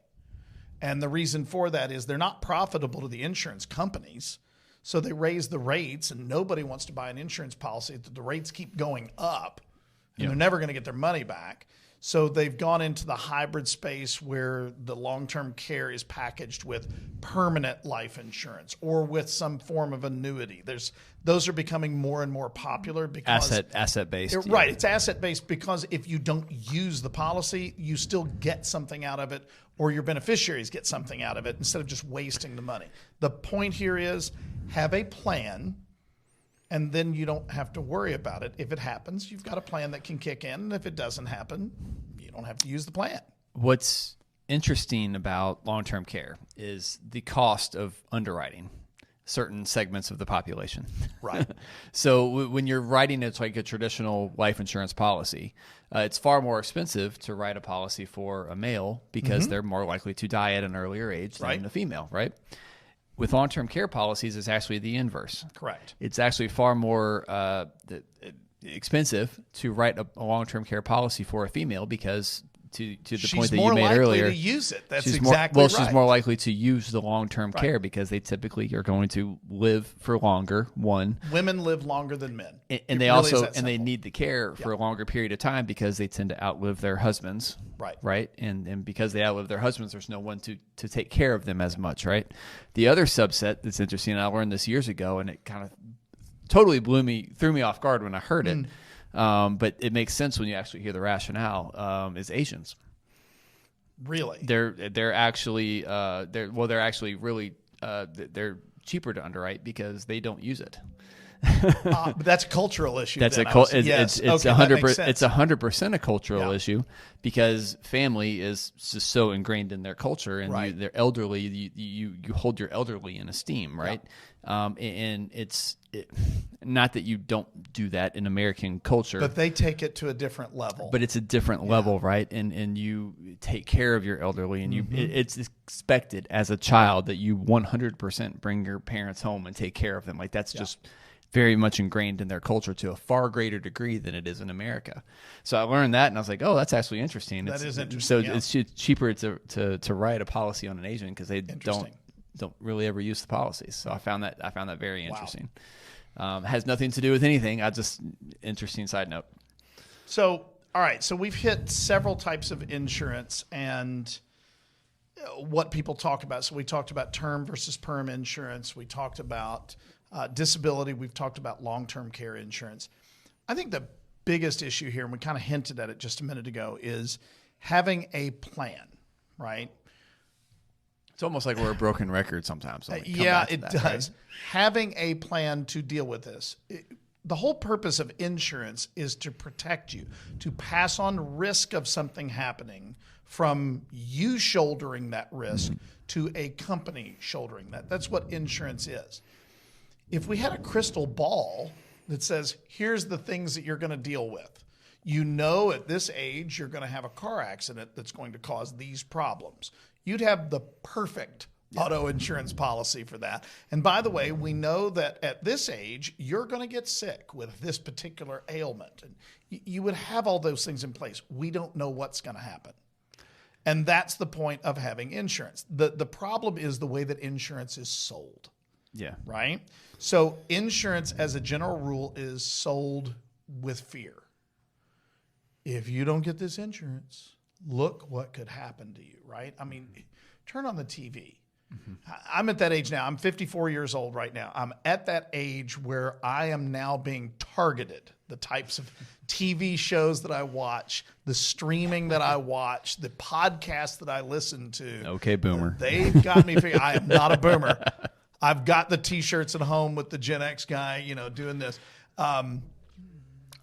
And the reason for that is they're not profitable to the insurance companies. So they raise the rates, and nobody wants to buy an insurance policy. The rates keep going up, and they're never going to get their money back. So they've gone into the hybrid space where the long-term care is packaged with permanent life insurance or with some form of annuity. Those are becoming more and more popular because asset based. Right, it's asset based because if you don't use the policy, you still get something out of it, or your beneficiaries get something out of it instead of just wasting the money. The point here is have a plan, and then you don't have to worry about it. If it happens, you've got a plan that can kick in. And if it doesn't happen, you don't have to use the plan. What's interesting about long-term care is the cost of underwriting certain segments of the population. Right. So when you're writing it's like a traditional life insurance policy, it's far more expensive to write a policy for a male because they're more likely to die at an earlier age than a female, right? With long-term care policies, it's actually the inverse. Correct. It's actually far more expensive to write a long-term care policy for a female because to the point that you made earlier, she's more likely to use it. That's exactly right. She's more likely to use the long-term care because they typically are going to live for longer. Women live longer than men, and they also they need the care for a longer period of time because they tend to outlive their husbands. Right. And because they outlive their husbands, there's no one to take care of them as much. Right. The other subset that's interesting, and I learned this years ago, and it kind of totally threw me off guard when I heard it. But it makes sense when you actually hear the rationale. Is Asians. Really? They're actually really they're cheaper to underwrite because they don't use it. But that's a cultural issue. It's 100% a cultural issue because family is just so ingrained in their culture, and they're elderly. You hold your elderly in esteem, right? And it's not that you don't do that in American culture, but they take it to a different level. But it's a different level, right? And you take care of your elderly, and it's expected as a child that you 100% bring your parents home and take care of them. Like that's just very much ingrained in their culture to a far greater degree than it is in America. So I learned that, and I was like, oh, that's actually interesting. That is interesting. So it's cheaper to write a policy on an Asian because they don't really ever use the policies. So I found that very interesting. Has nothing to do with anything. Interesting side note. So, all right. So we've hit several types of insurance and what people talk about. So we talked about term versus perm insurance. We talked about disability. We've talked about long-term care insurance. I think the biggest issue here, and we kind of hinted at it just a minute ago, is having a plan, right? It's almost like we're a broken record sometimes. It does. Right? Having a plan to deal with this. The whole purpose of insurance is to protect you, to pass on risk of something happening from you shouldering that risk to a company shouldering that. That's what insurance is. If we had a crystal ball that says, here's the things that you're going to deal with. You know at this age you're going to have a car accident that's going to cause these problems. You'd have the perfect auto insurance policy for that. And by the way, we know that at this age, you're going to get sick with this particular ailment. And you would have all those things in place. We don't know what's going to happen. And that's the point of having insurance. The problem is the way that insurance is sold. Yeah. Right? So insurance as a general rule is sold with fear. If you don't get this insurance, look what could happen to you, right? I mean, turn on the TV. I'm at that age now. I'm 54 years old right now. I'm at that age where I am now being targeted. The types of TV shows that I watch, the streaming that I watch, the podcasts that I listen to. Okay, boomer. They've got me figured. I am not a boomer. I've got the T-shirts at home with the Gen X guy, doing this. I'm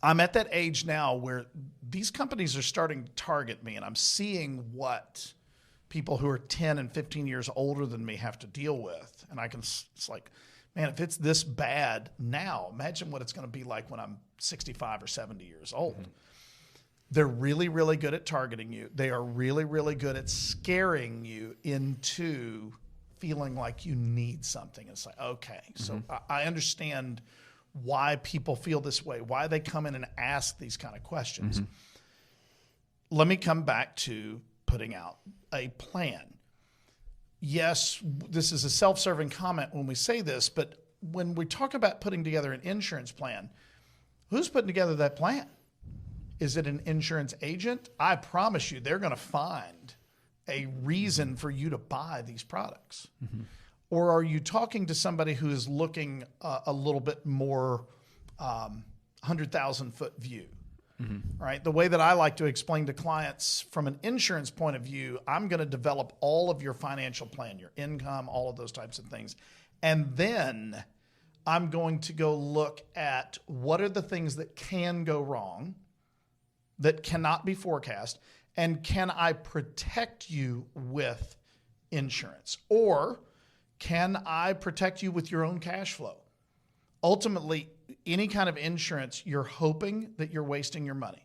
at that age now where these companies are starting to target me, and I'm seeing what people who are 10 and 15 years older than me have to deal with. And it's like, man, if it's this bad now, imagine what it's going to be like when I'm 65 or 70 years old. They're really, really good at targeting you. They are really, really good at scaring you into feeling like you need something. It's like, okay, so I understand why people feel this way, why they come in and ask these kind of questions. Let me come back to putting out a plan. Yes, this is a self-serving comment when we say this, but when we talk about putting together an insurance plan, who's putting together that plan? Is it an insurance agent? I promise you, they're going to find a reason for you to buy these products. Mm-hmm. Or are you talking to somebody who is looking a little bit more 100,000 foot view? Mm-hmm. Right? The way that I like to explain to clients from an insurance point of view, I'm going to develop all of your financial plan, your income, all of those types of things. And then I'm going to go look at what are the things that can go wrong, that cannot be forecast, and can I protect you with insurance? Or can I protect you with your own cash flow? Ultimately, any kind of insurance, you're hoping that you're wasting your money.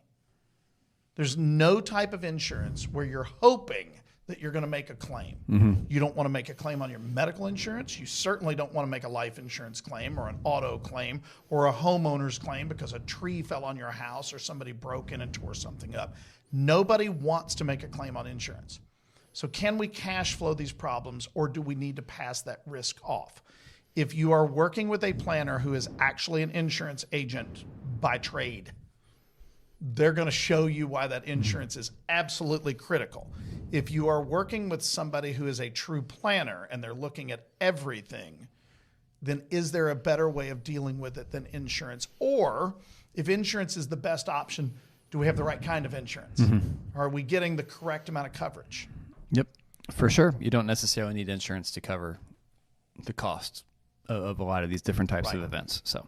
There's no type of insurance where you're hoping that you're going to make a claim. Mm-hmm. You don't want to make a claim on your medical insurance. You certainly don't want to make a life insurance claim or an auto claim or a homeowner's claim because a tree fell on your house or somebody broke in and tore something up. Nobody wants to make a claim on insurance. So can we cash flow these problems, or do we need to pass that risk off? If you are working with a planner who is actually an insurance agent by trade, they're going to show you why that insurance is absolutely critical. If you are working with somebody who is a true planner and they're looking at everything, then is there a better way of dealing with it than insurance? Or if insurance is the best option, do we have the right kind of insurance? Mm-hmm. Are we getting the correct amount of coverage? Yep, for sure. You don't necessarily need insurance to cover the costs of a lot of these different types of events. So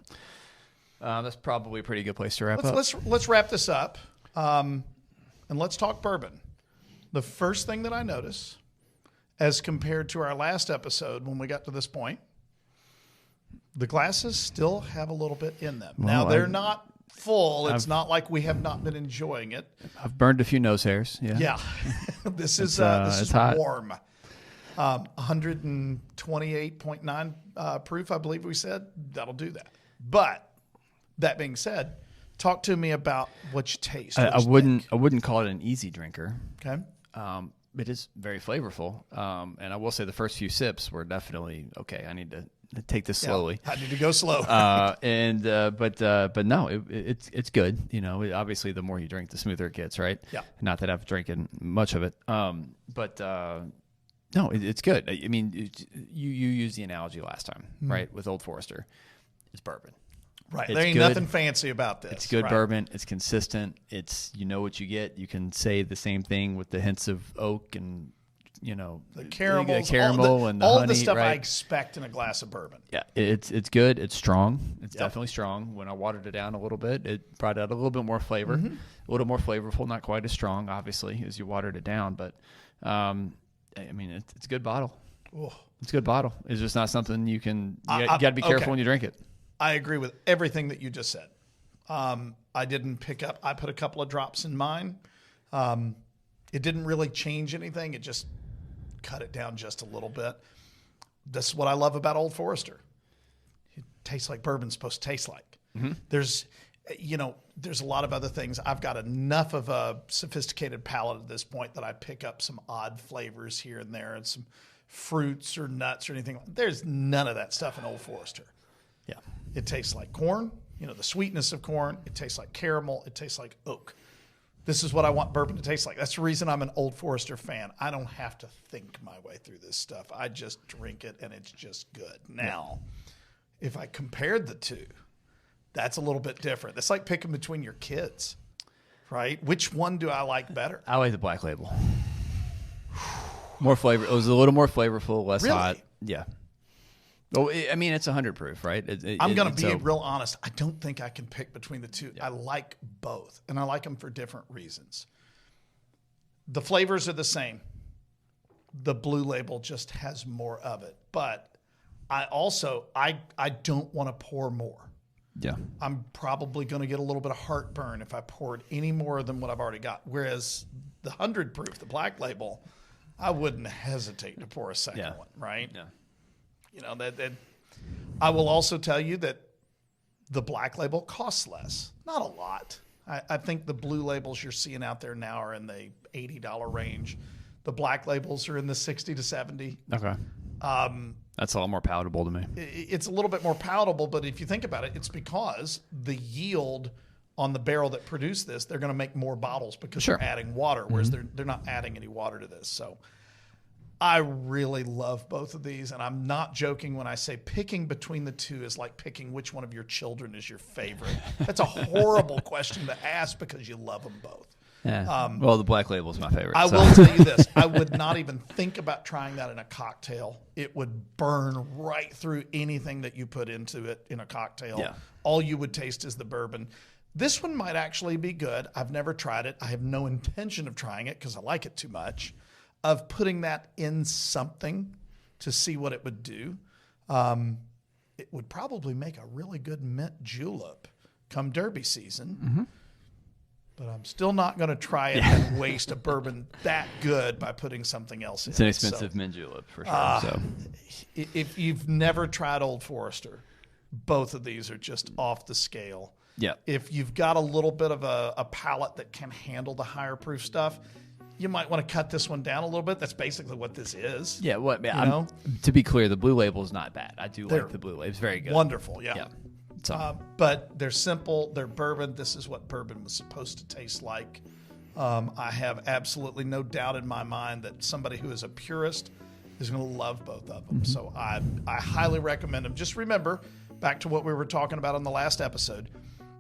that's probably a pretty good place to wrap up. Let's wrap this up, and let's talk bourbon. The first thing that I notice, as compared to our last episode when we got to this point, the glasses still have a little bit in them. Well, now, they're not full. It's not like we have not been enjoying it. I've burned a few nose hairs. Yeah. This is warm. 128.9 proof, I believe we said. That'll do that. But that being said, talk to me about what you taste. I wouldn't call it an easy drinker. Okay. It is very flavorful. And I will say the first few sips were definitely okay. I need to take this slowly. I need to go slow. But no, it's good. You know, obviously the more you drink, the smoother it gets, right? Yeah. Not that I've drinking much of it. No, it's good. I mean, you used the analogy last time, right? With Old Forester, it's bourbon. Right. There ain't nothing fancy about this. It's good bourbon. It's consistent. You know what you get. You can say the same thing with the hints of oak and, you know, the caramel and the honey. All the stuff right? I expect in a glass of bourbon. Yeah, it's good. It's strong. It's definitely strong. When I watered it down a little bit, it brought out a little bit more flavor, a little more flavorful. Not quite as strong, obviously, as you watered it down. But I mean, it's a good bottle. Oh. It's a good bottle. It's just not something you can. You got to be careful when you drink it. I agree with everything that you just said. I didn't pick up. I put a couple of drops in mine. It didn't really change anything. It just cut it down just a little bit. This is what I love about Old Forester. It tastes like bourbon's supposed to taste like. Mm-hmm. There's a lot of other things. I've got enough of a sophisticated palate at this point that I pick up some odd flavors here and there and some fruits or nuts or anything. There's none of that stuff in Old Forester. Yeah. It tastes like corn, the sweetness of corn. It tastes like caramel. It tastes like oak. This is what I want bourbon to taste like. That's the reason I'm an Old Forester fan. I don't have to think my way through this stuff. I just drink it, and it's just good. Now, if I compared the two, that's a little bit different. It's like picking between your kids, right? Which one do I like better? I like the Black Label. More flavor. It was a little more flavorful, less hot. Yeah. Well, I mean, it's 100 proof, right? I'm going to be real honest. I don't think I can pick between the two. Yeah. I like both, and I like them for different reasons. The flavors are the same. The Blue Label just has more of it. But I don't want to pour more. Yeah. I'm probably going to get a little bit of heartburn if I poured any more than what I've already got. Whereas the 100 proof, the Black Label, I wouldn't hesitate to pour a second one, right? Yeah. That I will also tell you that the Black Label costs less. Not a lot. I think the Blue Labels you're seeing out there now are in the $80 range. The Black Labels are in the $60 to $70. Okay. That's a lot more palatable to me. It's a little bit more palatable, but if you think about it, it's because the yield on the barrel that produce this, they're going to make more bottles because Sure. they're adding water, whereas they're not adding any water to this. So I really love both of these, and I'm not joking when I say picking between the two is like picking which one of your children is your favorite. That's a horrible question to ask because you love them both. Yeah. Well, the Black Label is my favorite. I will tell you this. I would not even think about trying that in a cocktail. It would burn right through anything that you put into it in a cocktail. Yeah. All you would taste is the bourbon. This one might actually be good. I've never tried it. I have no intention of trying it because I like it too much, of putting that in something to see what it would do. It would probably make a really good mint julep come Derby season. Mm-hmm. But I'm still not going to try it and waste a bourbon that good by putting something else in. It's an expensive mint julep for sure. If you've never tried Old Forester, both of these are just off the scale. Yeah. If you've got a little bit of a palate that can handle the higher proof stuff, you might want to cut this one down a little bit. That's basically what this is. Yeah. To be clear, the Blue Label is not bad. I do like the Blue Label. It's very good. Wonderful. Yeah. Yeah. But they're simple. They're bourbon. This is what bourbon was supposed to taste like. I have absolutely no doubt in my mind that somebody who is a purist is going to love both of them. Mm-hmm. So I highly recommend them. Just remember, back to what we were talking about on the last episode,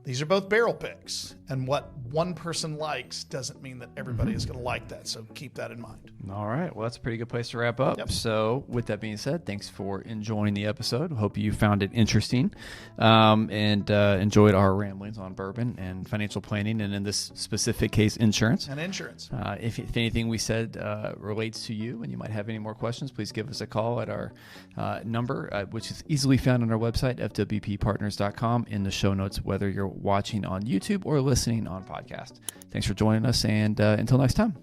these are both barrel picks. And what one person likes doesn't mean that everybody is going to like that. So keep that in mind. All right. Well, that's a pretty good place to wrap up. Yep. So with that being said, thanks for enjoying the episode. Hope you found it interesting and enjoyed our ramblings on bourbon and financial planning, and in this specific case, insurance. And insurance. If anything we said relates to you and you might have any more questions, please give us a call at our number, which is easily found on our website, fwppartners.com, in the show notes, whether you're watching on YouTube or listening on podcast. Thanks for joining us, and until next time.